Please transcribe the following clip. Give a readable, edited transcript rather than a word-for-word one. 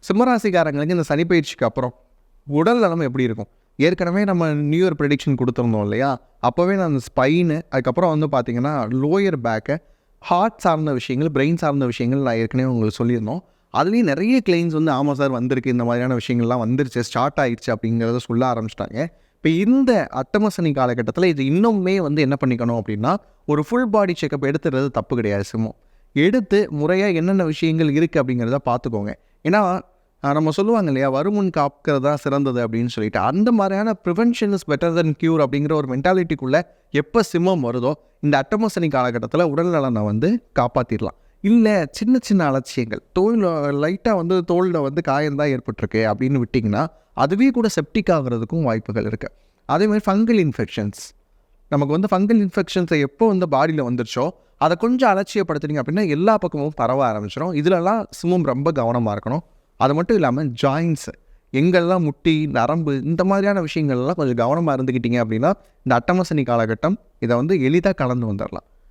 சிம்மராசிக்காரங்களுக்கு இந்த சனி பயிற்சிக்கு அப்புறம் உடல் நலம் எப்படி இருக்கும்? ஏற்கனவே நம்ம நியூ இயர் ப்ரெடிக்ஷன் கொடுத்துருந்தோம் இல்லையா? அப்போவே நான் அந்த ஸ்பைனு, அதுக்கப்புறம் வந்து பார்த்தீங்கன்னா லோயர் பேக்கு, ஹார்ட் சார்ந்த விஷயங்கள், பிரெயின் சார்ந்த விஷயங்கள் நான் ஏற்கனவே உங்களுக்கு சொல்லியிருந்தோம். அதுலேயும் நிறைய கிளைண்ட்ஸ் வந்து ஆமாம் சார் வந்திருக்கு, இந்த மாதிரியான விஷயங்கள்லாம் வந்துருச்சு, ஸ்டார்ட் ஆயிடுச்சு அப்படிங்கிறத சொல்ல ஆரம்பிச்சிட்டாங்க. இப்போ இந்த அட்டம சனி காலகட்டத்தில் இது இன்னுமே வந்து என்ன பண்ணிக்கணும் அப்படின்னா, ஒரு ஃபுல் பாடி செக்கப் எடுத்துறது தப்பு கிடையாது. எடுத்து முறையாக என்னென்ன விஷயங்கள் இருக்குது அப்படிங்கிறத பார்த்துக்கோங்க. ஏன்னா நம்ம சொல்லுவாங்க இல்லையா, வருமுன் காக்கிறதா சிறந்தது அப்படின்னு சொல்லிட்டு, அந்த மாதிரியான prevention is better then cure அப்படிங்கிற ஒரு மென்டாலிட்டிக்குள்ளே எப்போ சிம்மம் வருதோ இந்த அட்டம சனி காலகட்டத்தில் உடல் நலனை வந்து காப்பாற்றிடலாம். இல்லை சின்ன சின்ன அலட்சியங்கள், லைட்டாக வந்து தோலில் வந்து காயம்தான் ஏற்பட்டிருக்கு அப்படின்னு விட்டிங்கன்னா அதுவே கூட செப்டிக் ஆகிறதுக்கும் வாய்ப்புகள் இருக்குது. அதேமாதிரி ஃபங்கல் இன்ஃபெக்ஷன்ஸ், நமக்கு வந்து ஃபங்கல் இன்ஃபெக்ஷன்ஸை எப்போ வந்து பாடியில் வந்துருச்சோ அதை கொஞ்சம் அலட்சியப்படுத்துனீங்க அப்படின்னா எல்லா பக்கமும் பரவ ஆரம்பிச்சிடும். இதிலலாம் சிம்மம் ரொம்ப கவனமாக இருக்கணும். அது மட்டும் இல்லாமல் ஜாயின்ஸு, எங்கெல்லாம் முட்டி, நரம்பு, இந்த மாதிரியான விஷயங்கள்லாம் கொஞ்சம் கவனமாக இருந்துக்கிட்டீங்க அப்படின்னா இந்த அட்டம சனி காலகட்டம் இதை வந்து எளிதாக கடந்து வந்துடலாம்.